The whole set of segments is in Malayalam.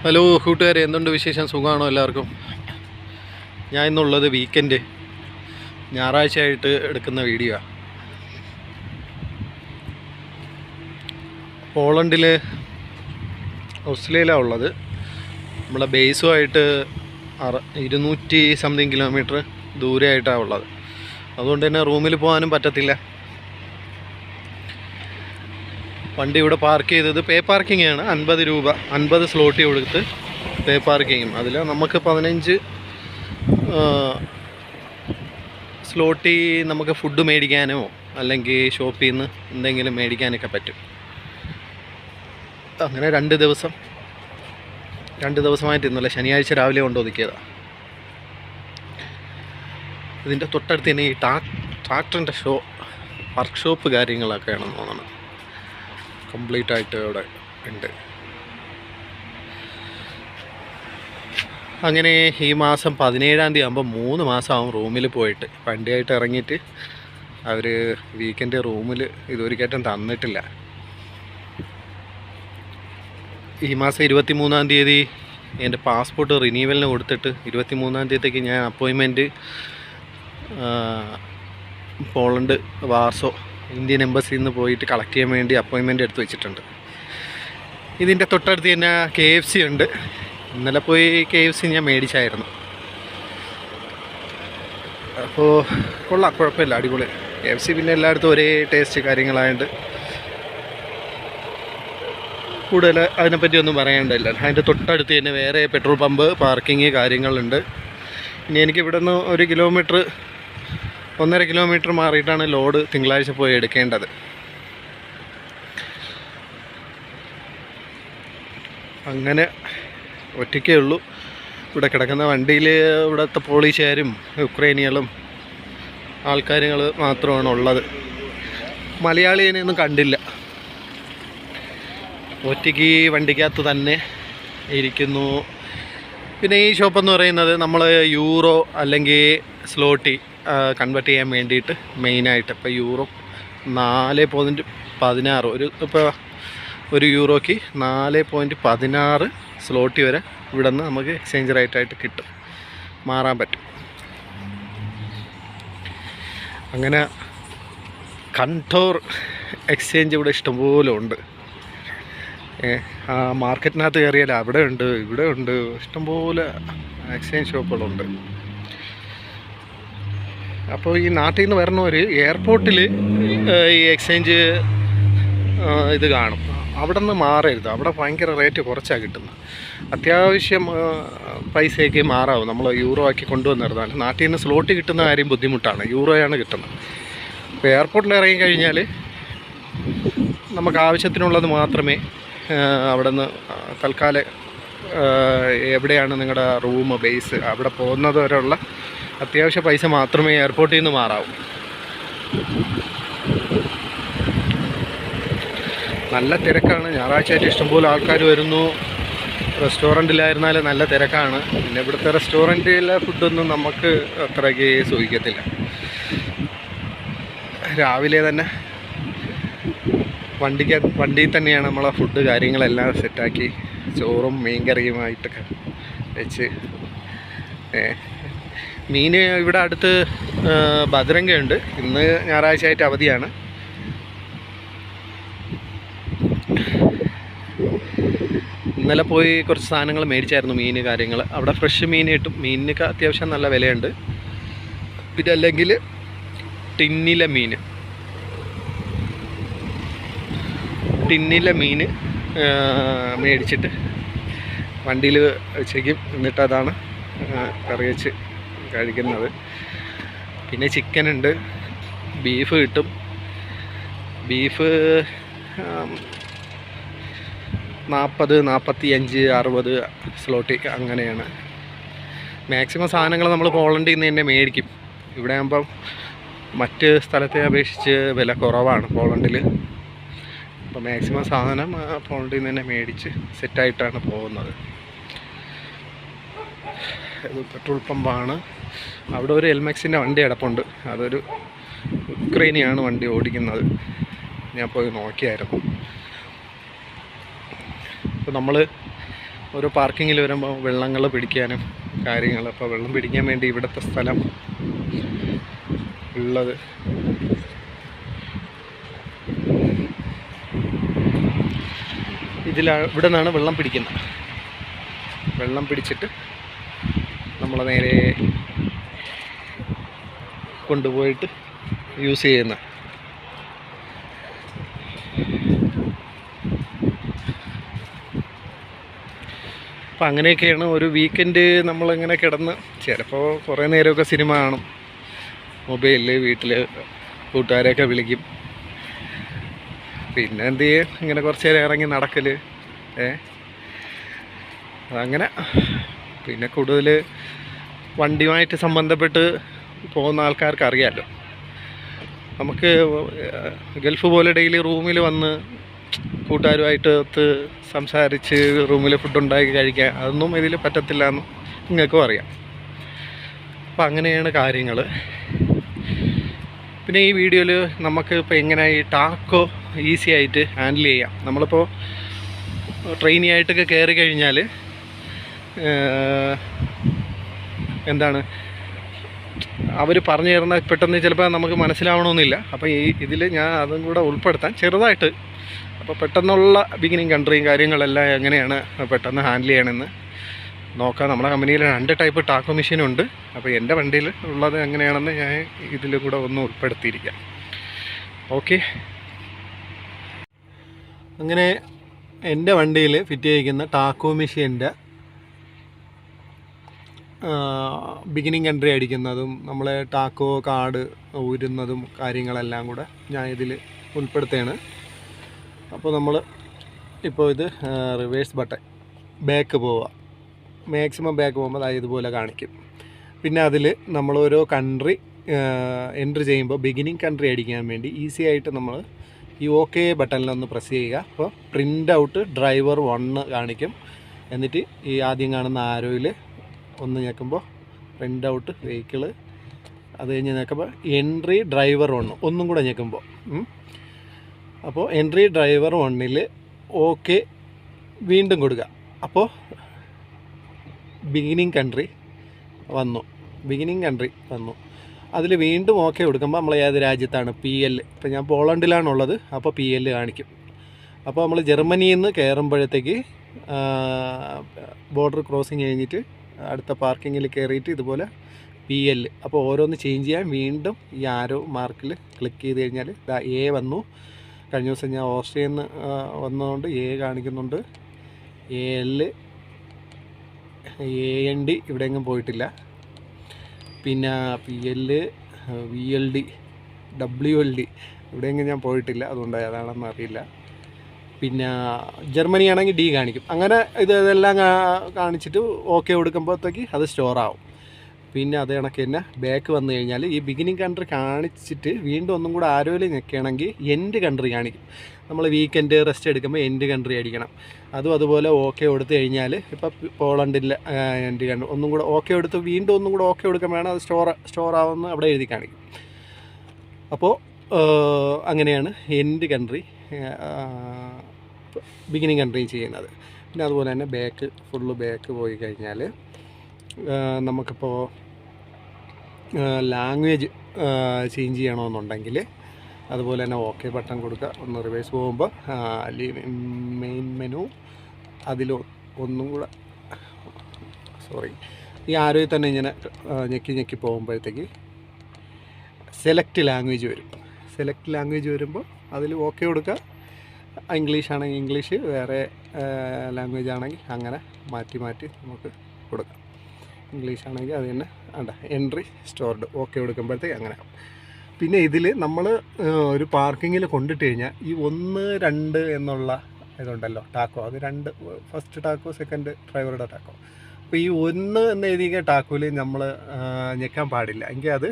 ഹലോ കൂട്ടുകാരെ, എന്തുണ്ട് വിശേഷം? സുഖമാണോ എല്ലാവർക്കും? ഞാൻ ഇന്നുള്ളത് വീക്കെൻഡ് ഞായറാഴ്ചയായിട്ട് എടുക്കുന്ന വീഡിയോ ആണ്. പോളണ്ടിൽ ഓസ്ട്രേലിയയിലാണ് ഉള്ളത്. നമ്മളെ ബേസുമായിട്ട് 200 സംതിങ് കിലോമീറ്റർ ദൂരെയായിട്ടാണ് ഉള്ളത്. അതുകൊണ്ട് തന്നെ റൂമിൽ പോകാനും പറ്റത്തില്ല. വണ്ടി ഇവിടെ പാർക്ക് ചെയ്തത് പേ പാർക്കിംഗ് ആണ്. 50 രൂപ, 50 സ്ലോട്ട് കൊടുത്ത് പേ പാർക്കിങ്ങും. അതിൽ നമുക്ക് 15 സ്ലോട്ടിൽ നമുക്ക് ഫുഡ് മേടിക്കാനോ അല്ലെങ്കിൽ ഷോപ്പിൽ നിന്ന് എന്തെങ്കിലും മേടിക്കാനൊക്കെ പറ്റും. അങ്ങനെ 2 ദിവസമായിട്ട് ഇന്നലെ ശനിയാഴ്ച രാവിലെ കൊണ്ടുവന്നിക്കിയതാണ്. ഇതിൻ്റെ തൊട്ടടുത്ത് തന്നെ ഈ ട്രാക്ടറിൻ്റെ വർക്ക്ഷോപ്പ് കാര്യങ്ങളൊക്കെയാണെന്ന് തോന്നുന്നത്. കംപ്ലീറ്റ് ആയിട്ട് ഇവിടെ ഉണ്ട്. അങ്ങനെ ഈ മാസം 17-ാം തീയതി ആകുമ്പോൾ 3 മാസമാകും റൂമിൽ പോയിട്ട്. വണ്ടിയായിട്ട് ഇറങ്ങിയിട്ട് അവർ വീക്കെൻഡ് റൂമിൽ ഇതൊരിക്കലും തന്നിട്ടില്ല. ഈ മാസം 23-ാം തീയതി എൻ്റെ പാസ്പോർട്ട് റിന്യൂവലിന് കൊടുത്തിട്ട് 23-ാം തീയതിക്ക് ഞാൻ അപ്പോയിൻമെൻറ്റ് പോളണ്ട് വാർസോ ഇന്ത്യൻ എംബസിയിൽ നിന്ന് പോയിട്ട് കളക്ട് ചെയ്യാൻ വേണ്ടി അപ്പോയിൻമെൻറ്റ് എടുത്ത് വെച്ചിട്ടുണ്ട്. ഇതിൻ്റെ തൊട്ടടുത്ത് തന്നെ KFC ഉണ്ട്. ഇന്നലെ പോയി KFC ഞാൻ മേടിച്ചായിരുന്നു. അപ്പോൾ കൊള്ളാം, കുഴപ്പമില്ല, അടിപൊളി. KFC പിന്നെ എല്ലായിടത്തും ഒരേ ടേസ്റ്റ് കാര്യങ്ങളായതുകൊണ്ട് കൂടുതൽ അതിനെപ്പറ്റി ഒന്നും പറയേണ്ടതില്ല. അതിൻ്റെ തൊട്ടടുത്ത് തന്നെ വേറെ പെട്രോൾ പമ്പ്, പാർക്കിങ് കാര്യങ്ങളുണ്ട്. ഇനി എനിക്ക് ഇവിടെ നിന്ന് 1 കിലോമീറ്റർ 1.5 കിലോമീറ്റർ മാറിയിട്ടാണ് ലോഡ് തിങ്കളാഴ്ച പോയി എടുക്കേണ്ടത്. അങ്ങനെ ഒറ്റയ്ക്കേ ഉള്ളൂ ഇവിടെ കിടക്കുന്ന. വണ്ടിയിൽ ഇവിടുത്തെ പോലീസുകാരും യുക്രൈനികളും ആൾക്കാരുകൾ മാത്രമാണ് ഉള്ളത്. മലയാളിയൊന്നും കണ്ടില്ല. ഒറ്റയ്ക്ക് വണ്ടിക്കകത്ത് തന്നെ ഇരിക്കുന്നു. പിന്നെ ഈ ഷോപ്പെന്ന് പറയുന്നത് നമ്മൾ യൂറോ അല്ലെങ്കിൽ സ്ലോട്ടി കൺവേർട്ട് ചെയ്യാൻ വേണ്ടിയിട്ട് മെയിനായിട്ട്. ഇപ്പോൾ യൂറോ 4.16 ഇപ്പോൾ ഒരു യൂറോയ്ക്ക് 4.16 സ്ലോട്ടി വരെ ഇവിടെ നിന്ന് നമുക്ക് എക്സ്ചേഞ്ച് റേറ്റായിട്ട് കിട്ടും, മാറാൻ പറ്റും. അങ്ങനെ കണ്ടോർ എക്സ്ചേഞ്ച് ഇവിടെ ഇഷ്ടംപോലെ ഉണ്ട്. ആ മാർക്കറ്റിനകത്ത് കയറിയാൽ അവിടെ ഉണ്ട്, ഇവിടെ ഉണ്ട്, ഇഷ്ടംപോലെ എക്സ്ചേഞ്ച് ഷോപ്പുകളുണ്ട്. അപ്പോൾ ഈ നാട്ടിൽ നിന്ന് വരണവർ എയർപോർട്ടിൽ ഈ എക്സ്ചേഞ്ച് ഇത് കാണും. അവിടെ നിന്ന് മാറരുത്. അവിടെ ഭയങ്കര റേറ്റ് കുറച്ചാണ് കിട്ടുന്നത്. അത്യാവശ്യം പൈസയ്ക്ക് മാറാവും. നമ്മൾ യൂറോ ആക്കി കൊണ്ടുവന്നിരുന്നാൽ നാട്ടിൽ നിന്ന് സ്ലോട്ട് കിട്ടുന്ന കാര്യം ബുദ്ധിമുട്ടാണ്. യൂറോയാണ് കിട്ടുന്നത്. അപ്പോൾ എയർപോർട്ടിൽ ഇറങ്ങിക്കഴിഞ്ഞാൽ നമുക്ക് ആവശ്യത്തിനുള്ളത് മാത്രമേ അവിടെ നിന്ന് തൽക്കാലം എവിടെയാണ് നിങ്ങളുടെ റൂം ബേസ് അവിടെ പോകുന്നത് വരെയുള്ള അത്യാവശ്യ പൈസ മാത്രമേ എയർപോർട്ടിൽ നിന്ന് മാറാവൂ. നല്ല തിരക്കാണ്. ഞായറാഴ്ചയായിട്ട് ഇഷ്ടംപോലെ ആൾക്കാർ വരുന്നു. റെസ്റ്റോറൻറ്റിലായിരുന്നാലും നല്ല തിരക്കാണ്. പിന്നെ ഇവിടുത്തെ റെസ്റ്റോറൻറ്റിലെ ഫുഡൊന്നും നമുക്ക് അത്രയ്ക്ക് സുഖിക്കത്തില്ല. രാവിലെ തന്നെ വണ്ടിയിൽ തന്നെയാണ് നമ്മളെ ഫുഡ് കാര്യങ്ങളെല്ലാം സെറ്റാക്കി ചോറും മീൻ കറിയുമായിട്ടൊക്കെ വെച്ച്. മീൻ ഇവിടെ അടുത്ത് ബദരങ്കയുണ്ട്. ഇന്ന് ഞായറാഴ്ചയായിട്ട് അവധിയാണ്. ഇന്നലെ പോയി കുറച്ച് സാധനങ്ങൾ മേടിച്ചായിരുന്നു, മീൻ കാര്യങ്ങൾ. അവിടെ ഫ്രഷ് മീൻ കിട്ടും. മീനിനൊക്കെ അത്യാവശ്യം നല്ല വിലയുണ്ട്. പിന്നെ അല്ലെങ്കിൽ ടിന്നിലെ മീൻ മേടിച്ചിട്ട് വണ്ടിയിൽ വെച്ചേക്കും. എന്നിട്ട് അതാണ് കറി വെച്ച് കഴിക്കുന്നത്. പിന്നെ ചിക്കനുണ്ട്, ബീഫ് കിട്ടും. ബീഫ് 40, 45, 60 സ്ലോട്ടി അങ്ങനെയാണ്. മാക്സിമം സാധനങ്ങൾ നമ്മൾ പോളണ്ടിൽ നിന്ന് തന്നെ മേടിക്കും. ഇവിടെ ആകുമ്പം മറ്റ് സ്ഥലത്തെ അപേക്ഷിച്ച് വില കുറവാണ് പോളണ്ടിൽ. അപ്പോൾ മാക്സിമം സാധനം പോളണ്ടിൽ നിന്ന് തന്നെ മേടിച്ച് സെറ്റായിട്ടാണ് പോകുന്നത്. ഇത് പെട്രോൾ പമ്പാണ്. അവിടെ ഒരു എൽമെക്സിൻ്റെ വണ്ടി കിടപ്പുണ്ട്. അതൊരു യുക്രൈനിയാണ് വണ്ടി ഓടിക്കുന്നത്. ഞാൻ പോയി നോക്കിയായിരുന്നു. അപ്പോൾ നമ്മൾ ഓരോ പാർക്കിങ്ങിൽ വരുമ്പോൾ വെള്ളങ്ങൾ പിടിക്കാനും കാര്യങ്ങൾ. അപ്പോൾ വെള്ളം പിടിക്കാൻ വേണ്ടി ഇവിടുത്തെ സ്ഥലം ഉള്ളത് ഇവിടെ നിന്നാണ് വെള്ളം പിടിക്കുന്നത്. വെള്ളം പിടിച്ചിട്ട് നമ്മൾ നേരെ കൊണ്ടുപോയിട്ട് യൂസ് ചെയ്യുന്ന. അപ്പം അങ്ങനെയൊക്കെയാണ് ഒരു വീക്കെൻഡ് നമ്മളിങ്ങനെ കിടന്ന് ചിലപ്പോൾ കുറേ നേരമൊക്കെ സിനിമ കാണും മൊബൈലിൽ. വീട്ടിൽ കൂട്ടുകാരെയൊക്കെ വിളിക്കും. പിന്നെ എന്ത് ചെയ്യും, ഇങ്ങനെ കുറച്ച് നേരം ഇറങ്ങി നടക്കൽ. അതങ്ങനെ. പിന്നെ കൂടുതൽ വണ്ടിയുമായിട്ട് സംബന്ധപ്പെട്ട് പോകുന്ന ആൾക്കാർക്ക് അറിയാമല്ലോ, നമുക്ക് ഗൾഫ് പോലെ ഡെയിലി റൂമിൽ വന്ന് കൂട്ടുകാരുമായിട്ട് ഒത്ത് സംസാരിച്ച് റൂമിൽ ഫുഡ് ഉണ്ടാക്കി കഴിക്കാൻ അതൊന്നും ഇതിൽ പറ്റത്തില്ല എന്ന് നിങ്ങൾക്കും അറിയാം. അപ്പം അങ്ങനെയാണ് കാര്യങ്ങൾ. പിന്നെ ഈ വീഡിയോയിൽ നമുക്ക് ഇപ്പോൾ എങ്ങനെ ഈ ടാക്കോ ഈസി ആയിട്ട് ഹാൻഡിൽ ചെയ്യാം. നമ്മളിപ്പോൾ ട്രെയിനിയായിട്ടൊക്കെ കയറി കഴിഞ്ഞാൽ എന്താണ് അവർ പറഞ്ഞു തരുന്ന പെട്ടെന്ന് ചിലപ്പോൾ നമുക്ക് മനസ്സിലാവണമെന്നില്ല. അപ്പോൾ ഇതിൽ ഞാൻ അതും കൂടെ ഉൾപ്പെടുത്താൻ ചെറുതായിട്ട്. അപ്പോൾ പെട്ടെന്നുള്ള ബിഗിനിങ് കൺട്രിയും കാര്യങ്ങളെല്ലാം എങ്ങനെയാണ് പെട്ടെന്ന് ഹാൻഡിൽ ചെയ്യണമെന്ന് നോക്കാം. നമ്മുടെ കമ്പനിയിൽ 2 ടൈപ്പ് ടാക്കോ മെഷീനുണ്ട്. അപ്പോൾ എൻ്റെ വണ്ടിയിൽ ഉള്ളത് എങ്ങനെയാണെന്ന് ഞാൻ ഇതിൽ കൂടെ ഒന്ന് ഉൾപ്പെടുത്തിയിരിക്കാം. ഓക്കെ. അങ്ങനെ എൻ്റെ വണ്ടിയിൽ ഫിറ്റ് ചെയ്യിക്കുന്ന ടാക്കോ മെഷീൻ്റെ ബിഗിനിങ് എൻട്രി അടിക്കുന്നതും നമ്മളെ ടാക്കോ കാർഡ് ഊരുന്നതും കാര്യങ്ങളെല്ലാം കൂടെ ഞാൻ ഇതിൽ ഉൾപ്പെടുത്തുകയാണ്. അപ്പോൾ നമ്മൾ ഇപ്പോൾ ഇത് റിവേഴ്സ് ബട്ടൺ ബാക്ക് പോവുക, മാക്സിമം ബാക്ക് പോകുമ്പോൾ അത് ഇതുപോലെ കാണിക്കും. പിന്നെ അതിൽ നമ്മൾ ഓരോ കൺട്രി എൻട്രി ചെയ്യുമ്പോൾ ബിഗിനിങ് കൺട്രി അടിക്കാൻ വേണ്ടി ഈസി ആയിട്ട് നമ്മൾ ഈ ഓക്കെ ബട്ടണിലൊന്ന് പ്രസ് ചെയ്യുക. അപ്പോൾ പ്രിൻ്റ് ഔട്ട് ഡ്രൈവർ 1 കാണിക്കും. എന്നിട്ട് ഈ ആദ്യം കാണുന്ന ആരോയിൽ ഒന്ന് ഞെക്കുമ്പോൾ പ്രിൻ്റ് ഔട്ട് വെഹിക്കിള്. അത് കഴിഞ്ഞ് ഞെക്കുമ്പോൾ എൻട്രി ഡ്രൈവർ 1 ഒന്നും കൂടെ ഞെക്കുമ്പോൾ. അപ്പോൾ എൻട്രി ഡ്രൈവർ 1ൽ ഓക്കെ വീണ്ടും കൊടുക്കുക. അപ്പോൾ ബിഗിനിങ് കൺട്രി വന്നു. അതിൽ വീണ്ടും ഓക്കെ കൊടുക്കുമ്പോൾ നമ്മൾ ഏത് രാജ്യത്താണ് PL. ഇപ്പോൾ ഞാൻ പോളണ്ടിലാണുള്ളത്. അപ്പോൾ PL കാണിക്കും. അപ്പോൾ നമ്മൾ ജർമ്മനിയിൽ നിന്ന് കയറുമ്പോഴത്തേക്ക് ബോർഡർ ക്രോസിങ് കഴിഞ്ഞിട്ട് അടുത്ത പാർക്കിങ്ങിൽ കയറിയിട്ട് ഇതുപോലെ PL. അപ്പോൾ ഓരോന്ന് ചേഞ്ച് ചെയ്യാൻ വീണ്ടും ഈ ആരോ മാർക്കിൽ ക്ലിക്ക് ചെയ്ത് കഴിഞ്ഞാൽ A വന്നു. കഴിഞ്ഞ ദിവസം ഞാൻ ഓസ്ട്രിയയിൽ നിന്ന് വന്നതുകൊണ്ട് A കാണിക്കുന്നുണ്ട്. AL AND ഇവിടെ എങ്ങും പോയിട്ടില്ല. പിന്നെ PL VLD WLD ഇവിടെയെങ്കിലും ഞാൻ പോയിട്ടില്ല, അതുകൊണ്ട് ഏതാണെന്ന് അറിയില്ല. പിന്നെ ജർമ്മനി ആണെങ്കിൽ D കാണിക്കും. അങ്ങനെ ഇതെല്ലാം കാണിച്ചിട്ട് ഓക്കെ കൊടുക്കുമ്പോഴത്തേക്ക് അത് സ്റ്റോറാവും. പിന്നെ അത് കണക്ക് തന്നെ ബാക്ക് വന്നു കഴിഞ്ഞാൽ ഈ ബിഗിനിങ് കൺട്രി കാണിച്ചിട്ട് വീണ്ടും ഒന്നും കൂടെ ആരോയിൽ ഞെക്കുകയാണെങ്കിൽ എൻഡ് കൺട്രി കാണിക്കും. നമ്മൾ വീക്കെൻഡ് റെസ്റ്റ് എടുക്കുമ്പോൾ എൻഡ് കൺട്രി അടിക്കണം. അതുപോലെ ഓക്കെ കൊടുത്തു കഴിഞ്ഞാൽ ഇപ്പോൾ പോളണ്ടിൽ എൻഡ് കൺട്രി ഒന്നും കൂടെ ഓക്കെ കൊടുത്ത് വീണ്ടും ഒന്നും കൂടെ ഓക്കെ കൊടുക്കാൻ വേണം അത് സ്റ്റോർ ആവുമെന്ന് അവിടെ എഴുതി കാണിക്കും. അപ്പോൾ അങ്ങനെയാണ് എൻഡ് കൺട്രി ബിഗിനിങ് കൺട്രി ചെയ്യുന്നത്. പിന്നെ അതുപോലെ തന്നെ ഫുള്ള് ബാക്ക് പോയി കഴിഞ്ഞാൽ നമുക്കിപ്പോൾ ലാംഗ്വേജ് ചേഞ്ച് ചെയ്യണമെന്നുണ്ടെങ്കിൽ അതുപോലെ തന്നെ ഓക്കെ ബട്ടൺ കൊടുക്കുക. ഒന്ന് റിവേഴ്സ് പോകുമ്പോൾ മെയിൻ മെനു അതിൽ ഒന്നും കൂടെ ഈ ആരോയിൽ തന്നെ ഇങ്ങനെ ഞെക്കി പോകുമ്പോഴത്തേക്ക് സെലക്ട് ലാംഗ്വേജ് വരും. സെലക്ട് ലാംഗ്വേജ് വരുമ്പോൾ അതിൽ ഓക്കെ കൊടുക്കുക. ഇംഗ്ലീഷ് ആണെങ്കിൽ ഇംഗ്ലീഷ്, വേറെ ലാംഗ്വേജ് ആണെങ്കിൽ അങ്ങനെ മാറ്റി നമുക്ക് കൊടുക്കാം. ഇംഗ്ലീഷ് ആണെങ്കിൽ അത് തന്നെ എൻട്രി സ്റ്റോർഡ് ഓക്കെ കൊടുക്കുമ്പോഴത്തേക്ക് അങ്ങനെ. പിന്നെ ഇതിൽ നമ്മൾ ഒരു പാർക്കിങ്ങിൽ കൊണ്ടിട്ട് കഴിഞ്ഞാൽ ഈ 1, 2 എന്നുള്ള ഇതുണ്ടല്ലോ ടാക്കോ, അത് 2 ഫസ്റ്റ് ടാക്കോ സെക്കൻഡ് ഡ്രൈവറുടെ ടാക്കോ. അപ്പോൾ ഈ 1 എന്ന് എഴുതിയ ടാക്കോയിൽ നമ്മൾ ഞെക്കാൻ പാടില്ല, എങ്കിൽ അത്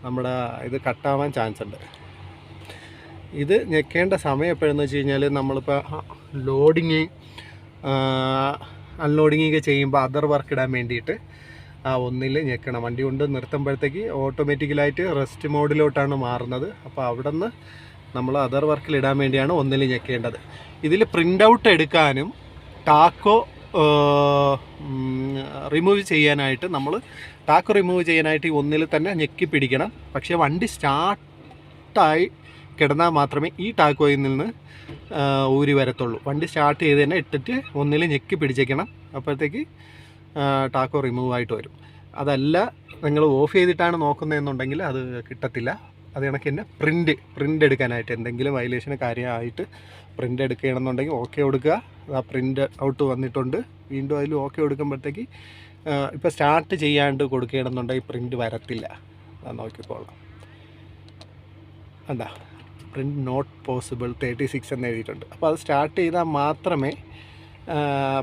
നമ്മുടെ ഇത് കട്ടാവാൻ ചാൻസ് ഉണ്ട്. ഇത് ഞെക്കേണ്ട സമയം എപ്പോഴെന്ന് വെച്ച് കഴിഞ്ഞാൽ നമ്മളിപ്പോൾ ലോഡിങ് അൺലോഡിങ്ങൊക്കെ ചെയ്യുമ്പോൾ അതർ വർക്ക് ഇടാൻ വേണ്ടിയിട്ട് ആ 1ൽ ഞെക്കണം. വണ്ടി കൊണ്ട് നിർത്തുമ്പോഴത്തേക്ക് ഓട്ടോമാറ്റിക്കലായിട്ട് റെസ്റ്റ് മോഡിലോട്ടാണ് മാറുന്നത്. അപ്പോൾ അവിടെ നിന്ന് നമ്മൾ അതർ വർക്കിൽ ഇടാൻ വേണ്ടിയാണ് 1ൽ ഞെക്കേണ്ടത്. ഇതിൽ പ്രിൻ്റ് ഔട്ട് എടുക്കാനും ടാക്കോ റിമൂവ് ചെയ്യാനായിട്ട് നമ്മൾ ടാക്ക് റിമൂവ് ചെയ്യാനായിട്ട് ഈ ഒന്നിൽ തന്നെ ഞെക്കി പിടിക്കണം. പക്ഷേ വണ്ടി സ്റ്റാർട്ടായി കിടന്നാൽ മാത്രമേ ഈ ടാക്ക് ഓയിൽ നിന്ന് ഊരി വരത്തുള്ളൂ. വണ്ടി സ്റ്റാർട്ട് ചെയ്ത് തന്നെ ഇട്ടിട്ട് ഒന്നിൽ ഞെക്കി പിടിച്ചേക്കണം. അപ്പോഴത്തേക്ക് ടാക്കോ റിമൂവ് ആയിട്ട് വരും. അതല്ല നിങ്ങൾ ഓഫ് ചെയ്തിട്ടാണ് നോക്കുന്നതെന്നുണ്ടെങ്കിൽ അത് കിട്ടത്തില്ല. അത് കണക്ക് തന്നെ പ്രിൻ്റ് എടുക്കാനായിട്ട് എന്തെങ്കിലും വയലേഷന് കാര്യമായിട്ട് പ്രിൻ്റ് എടുക്കുകയാണെന്നുണ്ടെങ്കിൽ ഓക്കെ കൊടുക്കുക. ആ പ്രിൻ്റ് ഔട്ട് വന്നിട്ടുണ്ട്, വീണ്ടും അതിൽ ഓക്കെ കൊടുക്കുമ്പോഴത്തേക്ക് ഇപ്പോൾ സ്റ്റാർട്ട് ചെയ്യാണ്ട് കൊടുക്കുകയാണെന്നുണ്ടെങ്കിൽ പ്രിൻ്റ് വരത്തില്ല. അത് നോക്കിക്കോളാം. എന്താ പ്രിൻ്റ് നോട്ട് പോസിബിൾ 36 എന്ന് എഴുതിയിട്ടുണ്ട്. അപ്പോൾ അത് സ്റ്റാർട്ട് ചെയ്താൽ മാത്രമേ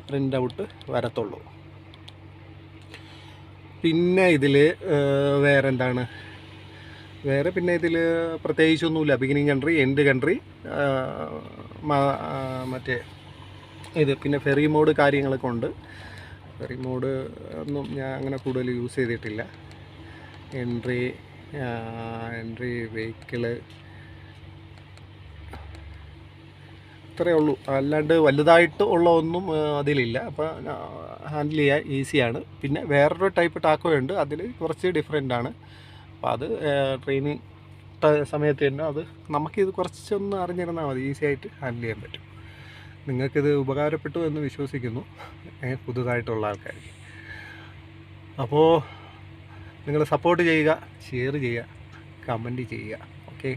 പ്രിൻ്റ് ഔട്ട് വരത്തുള്ളൂ. പിന്നെ ഇതിൽ വേറെ എന്താണ്, വേറെ പിന്നെ ഇതിൽ പ്രത്യേകിച്ചൊന്നുമില്ല. ബിഗിനിങ് കൺട്രി, എൻഡ് കൺട്രി, മറ്റേ ഇത് പിന്നെ ഫെറി മോഡ് കാര്യങ്ങളൊക്കെ ഉണ്ട്. ഫെറി മോഡ് ഒന്നും ഞാൻ അങ്ങനെ കൂടുതൽ യൂസ് ചെയ്തിട്ടില്ല. എൻട്രി വെഹിക്കിള് ഇത്രയേ ഉള്ളൂ. അല്ലാണ്ട് വലുതായിട്ട് ഉള്ള ഒന്നും അതിലില്ല. അപ്പോൾ ഹാൻഡിൽ ചെയ്യാൻ ഈസിയാണ്. പിന്നെ വേറൊരു ടൈപ്പ് ടാക്കോ ഉണ്ട്, അതിൽ കുറച്ച് ഡിഫറെൻ്റ് ആണ്. അപ്പോൾ അത് ട്രെയിനിങ് സമയത്ത് തന്നെ അത് നമുക്കിത് കുറച്ചൊന്ന് അറിഞ്ഞിരുന്നാൽ മതി, ഈസി ആയിട്ട് ഹാൻഡിൽ ചെയ്യാൻ പറ്റും. നിങ്ങൾക്കിത് ഉപകാരപ്പെട്ടു എന്ന് വിശ്വസിക്കുന്നു, പുതുതായിട്ടുള്ള ആൾക്കാർക്ക്. അപ്പോൾ നിങ്ങൾ സപ്പോർട്ട് ചെയ്യുക, ഷെയർ ചെയ്യുക, കമൻറ്റ് ചെയ്യുക. ഓക്കെ.